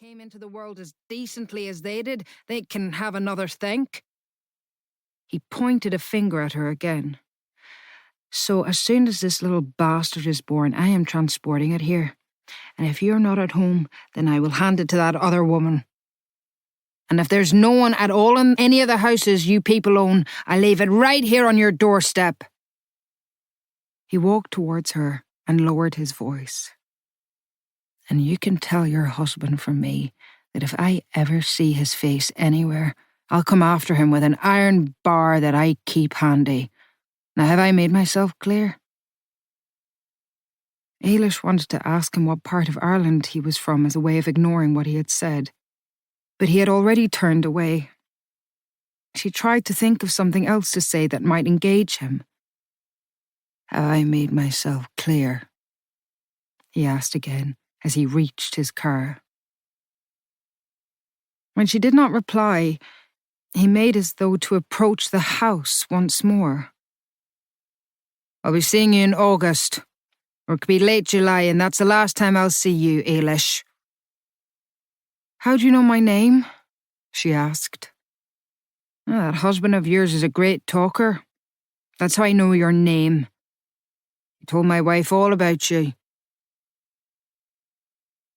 came into the world as decently as they did, they can have another think. He pointed a finger at her again. So as soon as this little bastard is born, I am transporting it here. And if you're not at home, then I will hand it to that other woman. And if there's no one at all in any of the houses you people own, I leave it right here on your doorstep. He walked towards her and lowered his voice. And you can tell your husband from me that if I ever see his face anywhere, I'll come after him with an iron bar that I keep handy. Now have I made myself clear? Ailish wanted to ask him what part of Ireland he was from as a way of ignoring what he had said, but he had already turned away. She tried to think of something else to say that might engage him. Have I made myself clear? He asked again as he reached his car. When she did not reply, he made as though to approach the house once more. I'll be seeing you in August, or it could be late July, and that's the last time I'll see you, Ailish. How do you know my name? She asked. That husband of yours is a great talker. That's how I know your name. He told my wife all about you.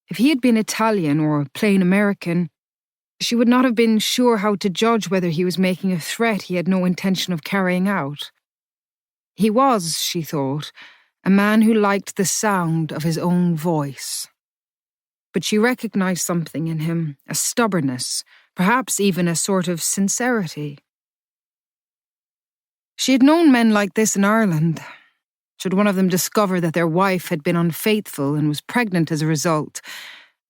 If he had been Italian or plain American, she would not have been sure how to judge whether he was making a threat he had no intention of carrying out. He was, she thought, a man who liked the sound of his own voice. But she recognized something in him, a stubbornness, perhaps even a sort of sincerity. She had known men like this in Ireland. Should one of them discover that their wife had been unfaithful and was pregnant as a result,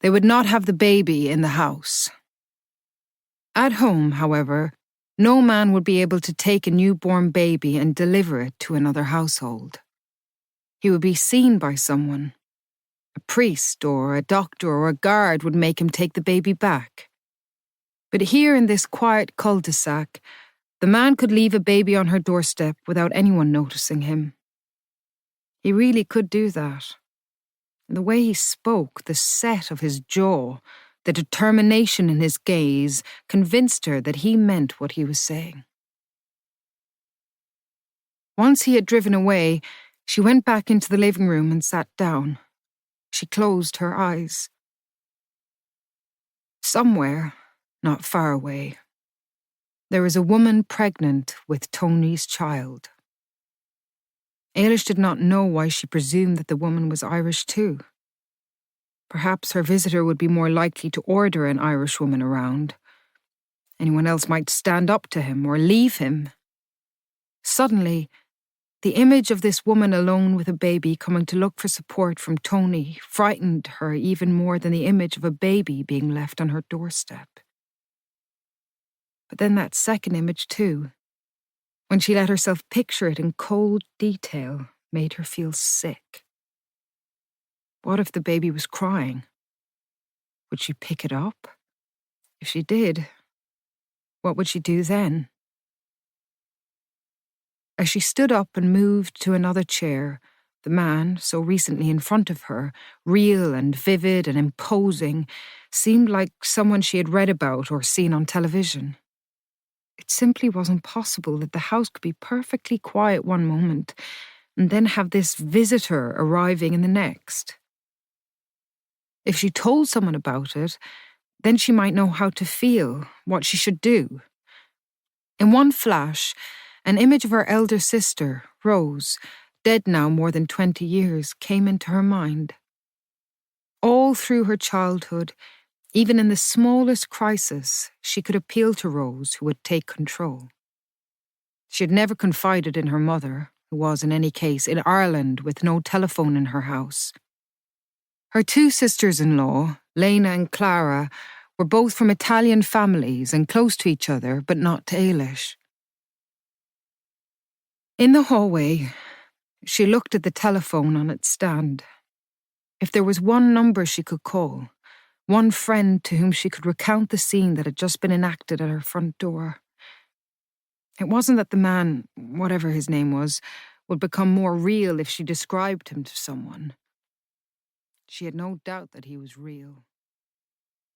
they would not have the baby in the house. At home, however, no man would be able to take a newborn baby and deliver it to another household. He would be seen by someone. A priest or a doctor or a guard would make him take the baby back. But here in this quiet cul-de-sac, the man could leave a baby on her doorstep without anyone noticing him. He really could do that. And the way he spoke, the set of his jaw, the determination in his gaze, convinced her that he meant what he was saying. Once he had driven away, she went back into the living room and sat down. She closed her eyes. Somewhere, not far away, there was a woman pregnant with Tony's child. Ailish did not know why she presumed that the woman was Irish too. Perhaps her visitor would be more likely to order an Irish woman around. Anyone else might stand up to him or leave him. Suddenly, the image of this woman alone with a baby coming to look for support from Tony frightened her even more than the image of a baby being left on her doorstep. But then that second image too, when she let herself picture it in cold detail, made her feel sick. What if the baby was crying? Would she pick it up? If she did, what would she do then? As she stood up and moved to another chair, the man, so recently in front of her, real and vivid and imposing, seemed like someone she had read about or seen on television. It simply wasn't possible that the house could be perfectly quiet one moment and then have this visitor arriving in the next. If she told someone about it, then she might know how to feel, what she should do. In one flash, an image of her elder sister, Rose, dead now more than 20 years, came into her mind. All through her childhood, even in the smallest crisis, she could appeal to Rose, who would take control. She had never confided in her mother, who was, in any case, in Ireland with no telephone in her house. Her two sisters-in-law, Lena and Clara, were both from Italian families and close to each other, but not to Ailish. In the hallway, she looked at the telephone on its stand. If there was one number she could call, one friend to whom she could recount the scene that had just been enacted at her front door. It wasn't that the man, whatever his name was, would become more real if she described him to someone. She had no doubt that he was real.